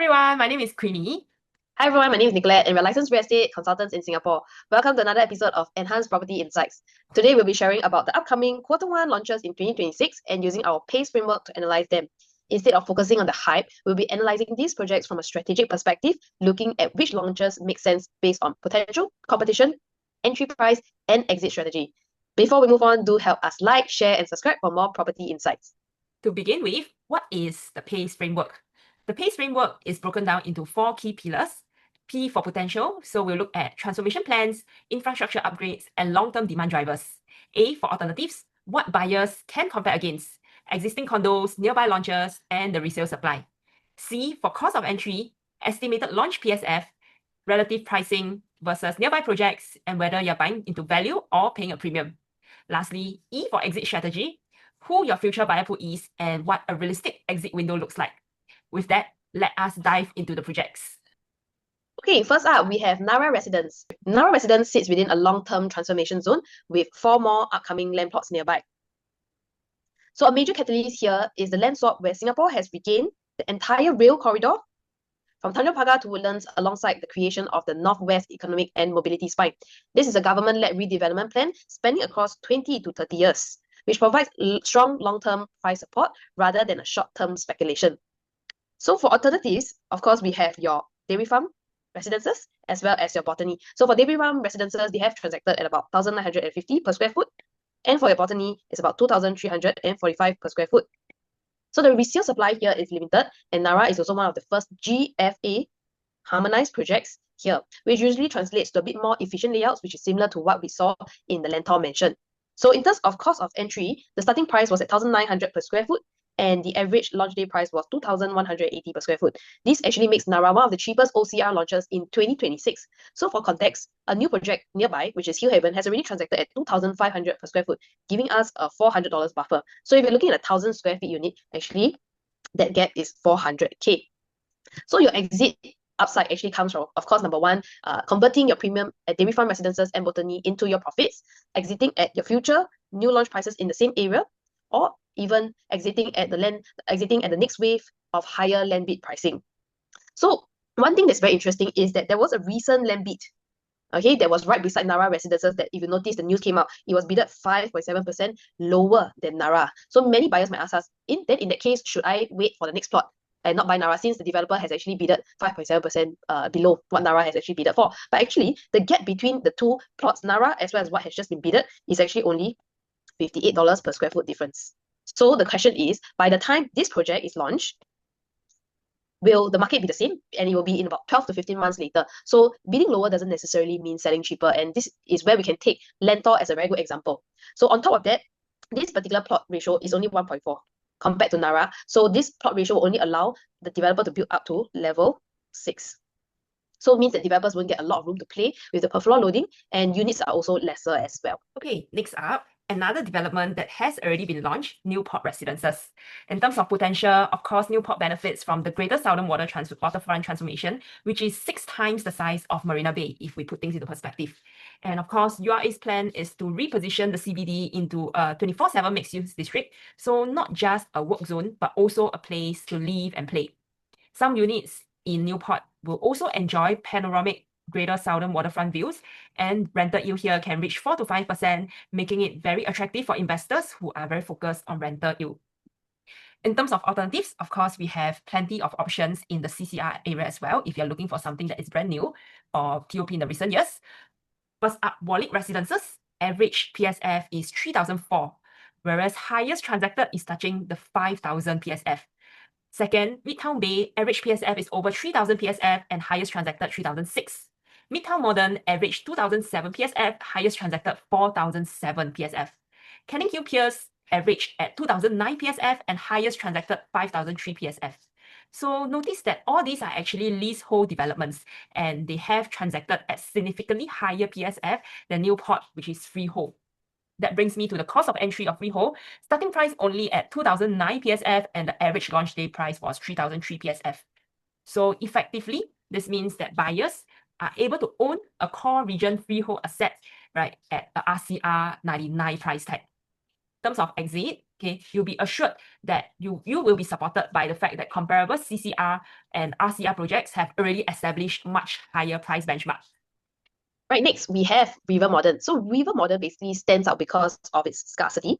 everyone, my name is Queenie. Hi everyone, my name is Nicolette and we're licensed real estate consultants in Singapore. Welcome to another episode of Enhanced Property Insights. Today we'll be sharing about the upcoming Q1 launches in 2026 and using our PACE framework to analyze them. Instead of focusing on the hype, we'll be analyzing these projects from a strategic perspective, looking at which launches make sense based on potential, competition, entry price, and exit strategy. Before we move on, do help us like, share, and subscribe for more property insights. To begin with, what is the PACE framework? The PACE framework is broken down into 4 key pillars. P for potential, so we'll look at transformation plans, infrastructure upgrades, and long-term demand drivers. A for alternatives, what buyers can compare against, existing condos, nearby launches, and the resale supply. C for cost of entry, estimated launch PSF, relative pricing versus nearby projects, and whether you're buying into value or paying a premium. Lastly, E for exit strategy, who your future buyer pool is and what a realistic exit window looks like. With that, let us dive into the projects. Okay, first up, we have Nara Residence. Nara Residence sits within a long-term transformation zone with 4 more upcoming land plots nearby. So a major catalyst here is the land swap where Singapore has regained the entire rail corridor from Tanjong Pagar to Woodlands alongside the creation of the Northwest Economic and Mobility Spine. This is a government-led redevelopment plan spanning across 20 to 30 years, which provides strong long-term price support rather than a short-term speculation. So for alternatives, of course, we have your dairy farm residences as well as your botany. So for dairy farm residences, they have transacted at about 1,950 per square foot. And for your botany, it's about 2,345 per square foot. So the resale supply here is limited, and Nara is also one of the first GFA harmonized projects here, which usually translates to a bit more efficient layouts, which is similar to what we saw in the Lentor mentioned. So in terms of cost of entry, the starting price was at 1,900 per square foot, and the average launch day price was 2,180 per square foot. This actually makes Nara one of the cheapest OCR launches in 2026. So for context, a new project nearby, which is Hillhaven, has already transacted at 2,500 per square foot, giving us a $400 buffer. So if you're looking at a 1,000 square feet unit, actually, that gap is 400K. So your exit upside actually comes from, of course, number one, converting your premium at dairy farm residences and botany into your profits, exiting at your future new launch prices in the same area, or even exiting at the next wave of higher land bid pricing. So one thing that's very interesting is that there was a recent land bid, okay, that was right beside Nara Residences that if you notice the news came out, it was bidded 5.7% lower than Nara. So many buyers might ask us, in that case, should I wait for the next plot and not buy Nara since the developer has actually bidded 5.7% below what Nara has actually bidded for? But actually, the gap between the two plots, Nara as well as what has just been bidded, is actually only $58 per square foot difference. So the question is, by the time this project is launched, will the market be the same? And it will be in about 12 to 15 months later. So bidding lower doesn't necessarily mean selling cheaper. And this is where we can take Lentor as a very good example. So on top of that, this particular plot ratio is only 1.4 compared to Nara. So this plot ratio will only allow the developer to build up to level 6. So it means that developers won't get a lot of room to play with the per floor loading, and units are also lesser as well. Okay, next up, another development that has already been launched, Newport Residences. In terms of potential, of course, Newport benefits from the Greater Southern Waterfront transformation, which is 6 times the size of Marina Bay, if we put things into perspective. And of course, URA's plan is to reposition the CBD into a 24/7 mixed-use district, so not just a work zone, but also a place to live and play. Some units in Newport will also enjoy panoramic Greater Southern Waterfront views, and rental yield here can reach 4 to 5%, making it very attractive for investors who are very focused on rental yield. In terms of alternatives, of course, we have plenty of options in the CCR area as well, if you're looking for something that is brand new or TOP in the recent years. First up, Warwick Residences, average PSF is 3,004, whereas highest transacted is touching the 5,000 PSF. Second, Midtown Bay, average PSF is over 3,000 PSF and highest transacted 3,006. Midtown Modern, average 2,007 PSF, highest transacted 4,007 PSF. Canning Hill Piers, averaged at 2,009 PSF and highest transacted 5,003 PSF. So notice that all these are actually leasehold developments, and they have transacted at significantly higher PSF than Newport, which is freehold. That brings me to the cost of entry of freehold. Starting price only at 2,009 PSF and the average launch day price was 3,003 PSF. So effectively, this means that buyers are able to own a core region freehold asset, right, at a RCR 99 price tag. In terms of exit, okay, you'll be assured that you will be supported by the fact that comparable CCR and RCR projects have already established much higher price benchmarks. Right, next we have River Modern. So River Modern basically stands out because of its scarcity.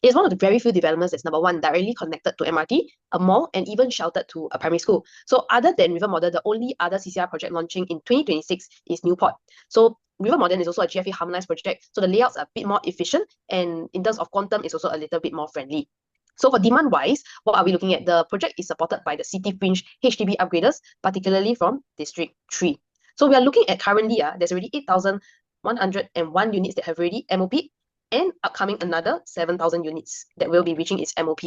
It is one of the very few developments that's number one, directly connected to MRT, a mall, and even sheltered to a primary school. So other than River Modern, the only other CCR project launching in 2026 is Newport. So River Modern is also a GFA harmonized project, so the layouts are a bit more efficient, and in terms of quantum, it's also a little bit more friendly. So for demand-wise, what are we looking at? The project is supported by the City Fringe HDB upgraders, particularly from District 3. So we are looking at currently, there's already 8,101 units that have already MOP, and upcoming another 7,000 units that will be reaching its MOP.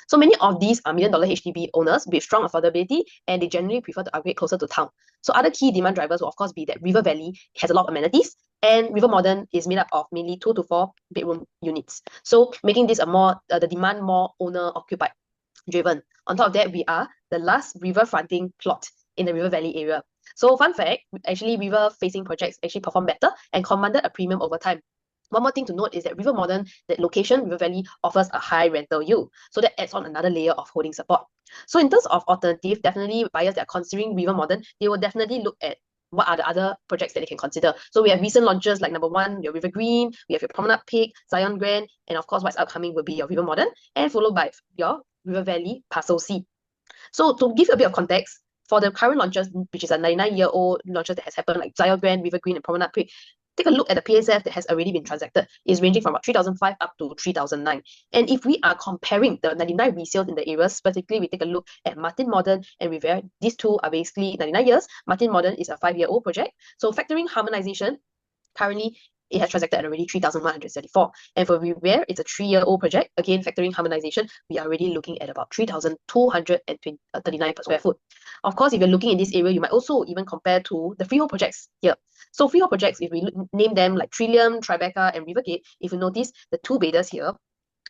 So many of these are million-dollar HDB owners with strong affordability, and they generally prefer to upgrade closer to town. So other key demand drivers will of course be that River Valley has a lot of amenities, and River Modern is made up of mainly 2 to 4 bedroom units. So making this the demand more owner-occupied driven. On top of that, we are the last river fronting plot in the River Valley area. So fun fact, actually river facing projects actually perform better and commanded a premium over time. One more thing to note is that River Modern, that location, River Valley, offers a high rental yield. So that adds on another layer of holding support. So in terms of alternative, definitely buyers that are considering River Modern, they will definitely look at what are the other projects that they can consider. So we have recent launches like number one, your River Green, we have your Promenade Peak, Zion Grand, and of course what's upcoming will be your River Modern, and followed by your River Valley Parcel C. So to give you a bit of context, for the current launches, which is a 99-year-old launches that has happened like Zion Grand, River Green, and Promenade Peak, take a look at the PSF that has already been transacted. It's ranging from about 3,005 up to 3,009. And if we are comparing the 99 resales in the areas, specifically we take a look at Martin Modern and Riviera. These two are basically 99 years. Martin Modern is a 5-year-old project. So factoring harmonization, currently it has transacted at already 3,134. And for Riviera, it's a 3-year-old project. Again, factoring harmonization, we are already looking at about 3,239 per square foot. Of course, if you're looking in this area, you might also even compare to the freehold projects here. So freehold projects, if we name them like Trillium, Tribeca, and Rivergate, if you notice, the two beders here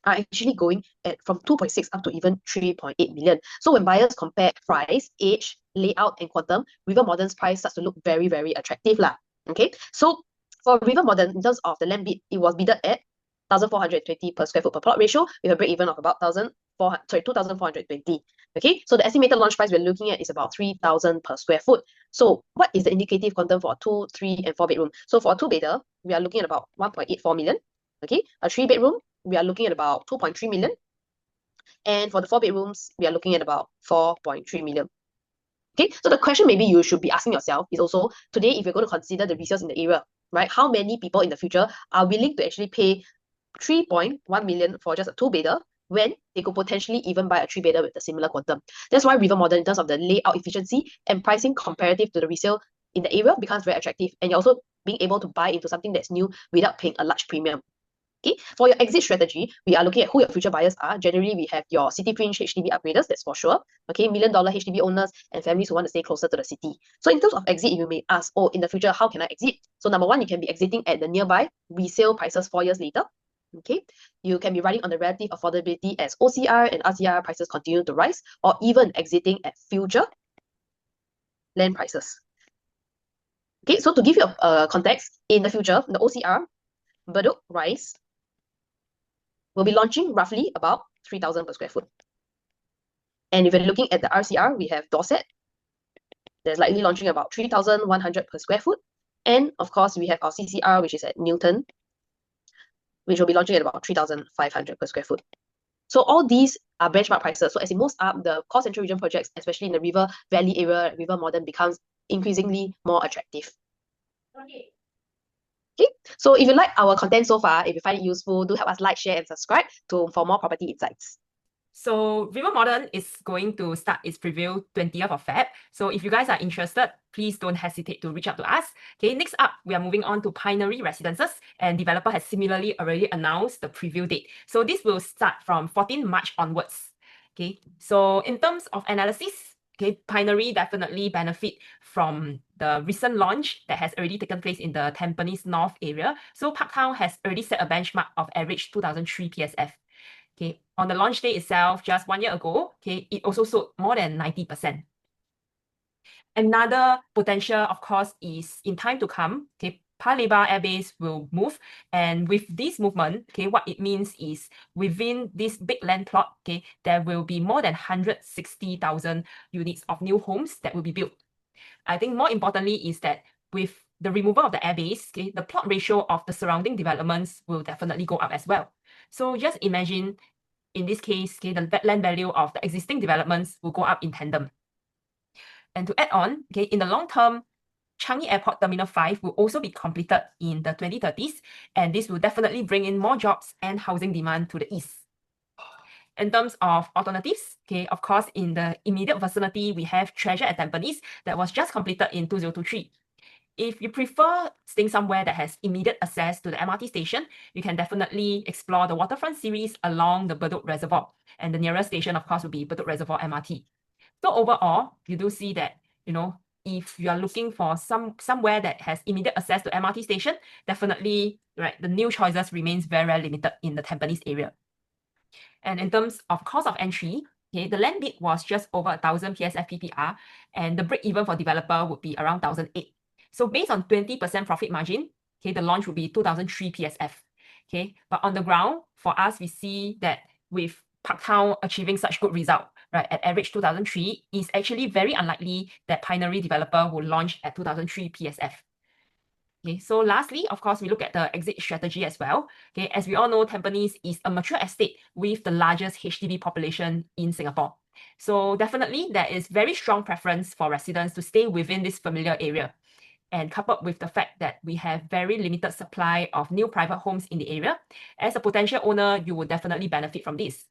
are actually going at from 2.6 up to even 3.8 million. So when buyers compare price, age, layout, and quantum, River Modern's price starts to look very, very attractive lah. Okay, so for River Modern, in terms of the land bid, it was bidded at 1,420 per square foot per plot ratio with a break even of about 2,420. Okay, so the estimated launch price we're looking at is about 3,000 per square foot. So what is the indicative quantum for a 2, 3, and 4 bedroom? So for a 2-bedder, we are looking at about 1.84 million. Okay, a 3-bedroom, we are looking at about 2.3 million. And for the 4 bedrooms, we are looking at about 4.3 million. Okay, so the question maybe you should be asking yourself is also, today, if you're going to consider the resales in the area, right, how many people in the future are willing to actually pay 3.1 million for just a 2-bedder when they could potentially even buy a 3-bedder with a similar quantum? That's why River Modern, in terms of the layout efficiency and pricing comparative to the resale in the area, becomes very attractive, and you're also being able to buy into something that's new without paying a large premium. Okay, for your exit strategy, we are looking at who your future buyers are. Generally, we have your City Fringe HDB upgraders, that's for sure. Okay, million-dollar HDB owners and families who want to stay closer to the city. So in terms of exit, you may ask, oh, in the future, how can I exit? So number one, you can be exiting at the nearby resale prices 4 years later. Okay, you can be riding on the relative affordability as OCR and RCR prices continue to rise, or even exiting at future land prices. Okay, so to give you a context, in the future, the OCR, Bedok Rise, will be launching roughly about 3,000 per square foot. And if you're looking at the RCR, we have Dorset. That's likely launching about 3,100 per square foot. And of course, we have our CCR, which is at Newton, which will be launching at about 3,500 per square foot. So all these are benchmark prices. So as it moves up, the core central region projects, especially in the River Valley area, River Modern, becomes increasingly more attractive. Okay. So if you like our content so far, if you find it useful, do help us like, share, and subscribe for more property insights. So River Modern is going to start its preview 20th of Feb. So if you guys are interested, please don't hesitate to reach out to us. Okay, next up, we are moving on to Pinery Residences, and developer has similarly already announced the preview date. So this will start from 14 March onwards. Okay, so in terms of analysis, okay, Pinery definitely benefit from the recent launch that has already taken place in the Tampines North area. So Parktown has already set a benchmark of average 2003 PSF. Okay, on the launch day itself, just 1 year ago, okay, it also sold more than 90%. Another potential, of course, is in time to come, okay, Paya Lebar Airbase will move, and with this movement, okay, what it means is within this big land plot, okay, there will be more than 160,000 units of new homes that will be built. I think more importantly is that with the removal of the airbase, okay, the plot ratio of the surrounding developments will definitely go up as well. So just imagine in this case, okay, the land value of the existing developments will go up in tandem. And to add on, okay, in the long term, Changi Airport Terminal 5 will also be completed in the 2030s, and this will definitely bring in more jobs and housing demand to the east. In terms of alternatives, okay, of course, in the immediate vicinity, we have Treasure at Tampines that was just completed in 2023. If you prefer staying somewhere that has immediate access to the MRT station, you can definitely explore the waterfront series along the Bedok Reservoir. And the nearest station, of course, will be Bedok Reservoir MRT. So overall, you do see that, if you are looking for somewhere that has immediate access to MRT station, definitely, right, the new choices remains very, very limited in the Tampines area. And in terms of cost of entry, okay, the land bid was just over 1,000 PSF PPR, and the break even for developer would be around 1,008. So based on 20% profit margin, okay, the launch would be 2,003 PSF. Okay, but on the ground, for us, we see that with Parktown achieving such good result, right, at average 2003, is actually very unlikely that Pioneer developer will launch at 2003 PSF. Okay, so lastly, of course, we look at the exit strategy as well. Okay, as we all know, Tampines is a mature estate with the largest HDB population in Singapore. So definitely, there is very strong preference for residents to stay within this familiar area. And coupled with the fact that we have very limited supply of new private homes in the area, as a potential owner, you will definitely benefit from this.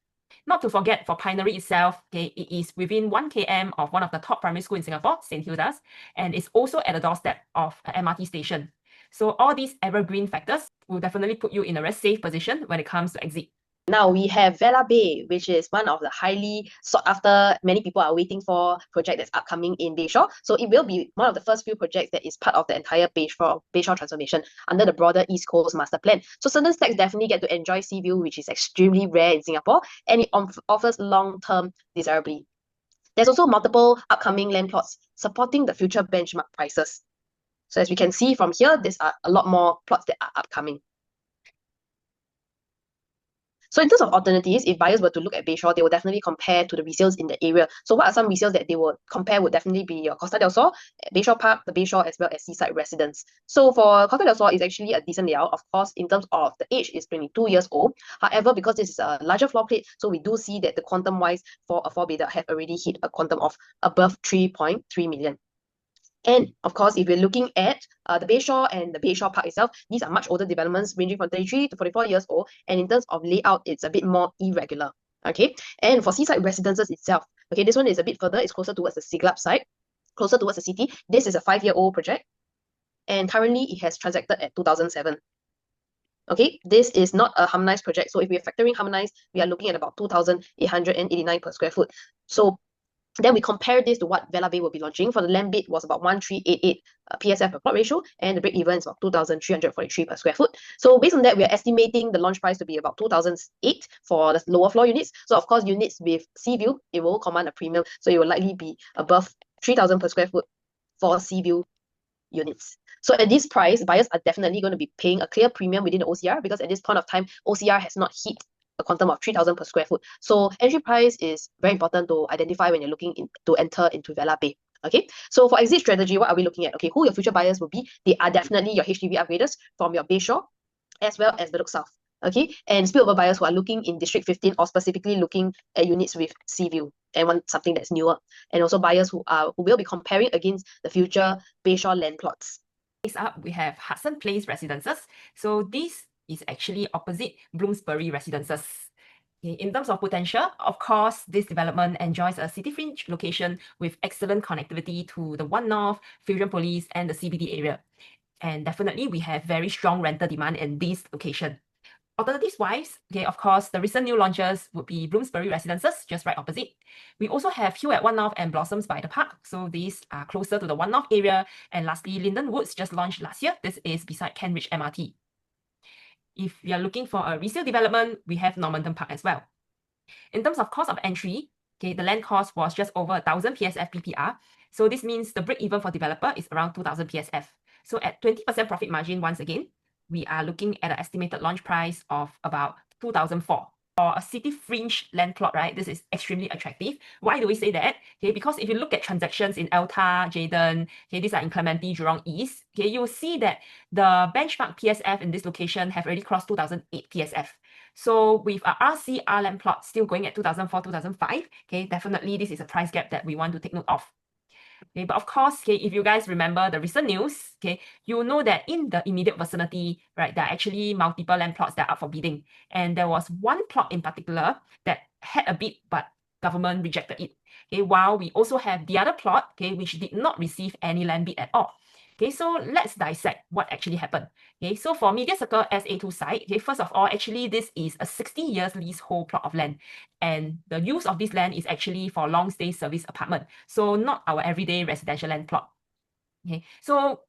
Not to forget, for Pioneer itself, okay, it is within 1 km of one of the top primary schools in Singapore, St. Hilda's, and it's also at the doorstep of an MRT station. So all these evergreen factors will definitely put you in a very safe position when it comes to exit. Now we have Vela Bay, which is one of the highly sought after, many people are waiting for project that's upcoming in Bayshore. So it will be one of the first few projects that is part of the entire Bayshore transformation under the broader East Coast Master Plan. So certain stacks definitely get to enjoy sea view, which is extremely rare in Singapore, and it offers long-term desirability. There's also multiple upcoming land plots supporting the future benchmark prices. So as we can see from here, there's a lot more plots that are upcoming. So in terms of alternatives, if buyers were to look at Bayshore, they will definitely compare to the resales in the area. So what are some resales that they would compare would definitely be your Costa del Sol, Bayshore Park, the Bayshore, as well as Seaside Residence. So for Costa del Sol, it's actually a decent layout. Of course, in terms of the age, is 22 years old. However, because this is a larger floor plate, so we do see that the quantum-wise for a four-bedder have already hit a quantum of above 3.3 million. And of course, if we're looking at the Bayshore and the Bayshore Park itself, these are much older developments ranging from 33 to 44 years old. And in terms of layout, it's a bit more irregular. Okay. And for Seaside Residences itself, okay, this one is a bit further. It's closer towards the Siglap side, closer towards the city. This is a 5-year-old project. And currently, it has transacted at 2007. Okay, this is not a harmonized project. So if we're factoring harmonized, we are looking at about 2,889 per square foot. So then we compare this to what Vela Bay will be launching. For the land bid was about 1,388 PSF per plot ratio, and the break even is about 2,343 per square foot. So based on that, we are estimating the launch price to be about 2,008 for the lower floor units. So of course, units with sea view, it will command a premium. So it will likely be above 3,000 per square foot for sea view units. So at this price, buyers are definitely going to be paying a clear premium within the OCR, because at this point of time, OCR has not hit a quantum of 3,000 per square foot. So entry price is very important to identify when you're looking to enter into Vela Bay. Okay, so for exit strategy, what are we looking at? Okay, who your future buyers will be? They are definitely your HDB upgraders from your Bayshore as well as Bedok South. Okay, and spillover buyers who are looking in District 15 or specifically looking at units with sea view and want something that's newer, and also buyers who will be comparing against the future Bayshore land plots. Next up, we have Hudson Place Residences. So this is actually opposite Bloomsbury Residences. Okay, in terms of potential, of course, this development enjoys a city fringe location with excellent connectivity to the One North, Fusionopolis, and the CBD area. And definitely, we have very strong rental demand in this location. Alternatives-wise, okay, of course, the recent new launches would be Bloomsbury Residences, just right opposite. We also have Hill at One North and Blossoms by the Park. So these are closer to the One North area. And lastly, Linden Woods just launched last year. This is beside Kent Ridge MRT. If you are looking for a resale development, we have Normanton Park as well. In terms of cost of entry, okay, the land cost was just over 1,000 PSF PPR. So this means the break even for developer is around 2,000 PSF. So at 20% profit margin, once again, we are looking at an estimated launch price of about 2004. For a city fringe land plot, right, this is extremely attractive. Why do we say that? Okay, because if you look at transactions in Alta, Jayden, okay, these are in Clementi, Jurong East, okay, you will see that the benchmark PSF in this location have already crossed 2008 PSF. So with our RCR land plot still going at 2004, 2005, okay, definitely this is a price gap that we want to take note of. Okay, but of course, okay, if you guys remember the recent news, okay, you know that in the immediate vicinity, right, there are actually multiple land plots that are up for bidding. And there was one plot in particular that had a bid, but government rejected it. Okay, while we also have the other plot, okay, which did not receive any land bid at all. Okay, so let's dissect what actually happened. Okay, so for Media Circle SA2 site, okay, first of all, actually this is a 60 years leasehold plot of land. And the use of this land is actually for long stay service apartment. So not our everyday residential land plot. Okay, so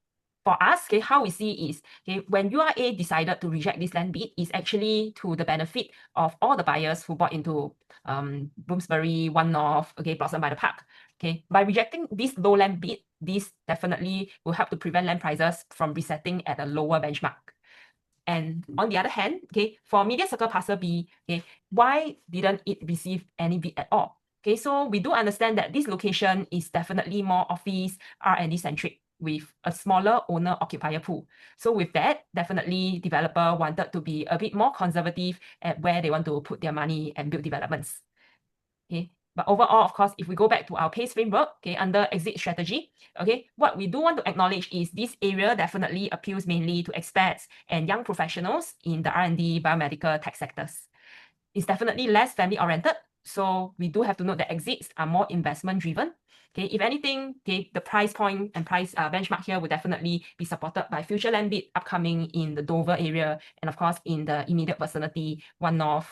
for us, okay, how we see is, okay, when URA decided to reject this land bid, is actually to the benefit of all the buyers who bought into Bloomsbury, One North, okay, Blossom by the Park. Okay, by rejecting this low land bid, this definitely will help to prevent land prices from resetting at a lower benchmark. And on the other hand, okay, for Media Circle Parcel B, okay, why didn't it receive any bid at all? Okay, so we do understand that this location is definitely more office R&D centric with a smaller owner-occupier pool. So with that, definitely developer wanted to be a bit more conservative at where they want to put their money and build developments. Okay, but overall, of course, if we go back to our PACE framework, okay, under exit strategy, okay, what we do want to acknowledge is this area definitely appeals mainly to expats and young professionals in the R&D, biomedical, tech sectors. It's definitely less family-oriented, so we do have to note that exits are more investment-driven. Okay, if anything, okay, the price point and price benchmark here will definitely be supported by future land bid upcoming in the Dover area and of course in the immediate vicinity, One North,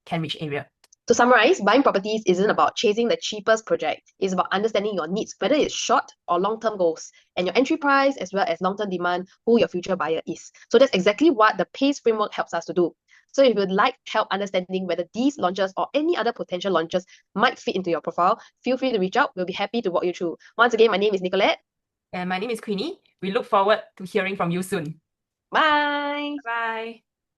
Kent area. To summarize, buying properties isn't about chasing the cheapest project. It's about understanding your needs, whether it's short or long-term goals, and your entry price as well as long-term demand, who your future buyer is. So that's exactly what the PACE framework helps us to do. So if you'd like help understanding whether these launches or any other potential launches might fit into your profile, feel free to reach out. We'll be happy to walk you through. Once again, my name is Nicolette. And my name is Queenie. We look forward to hearing from you soon. Bye! Bye.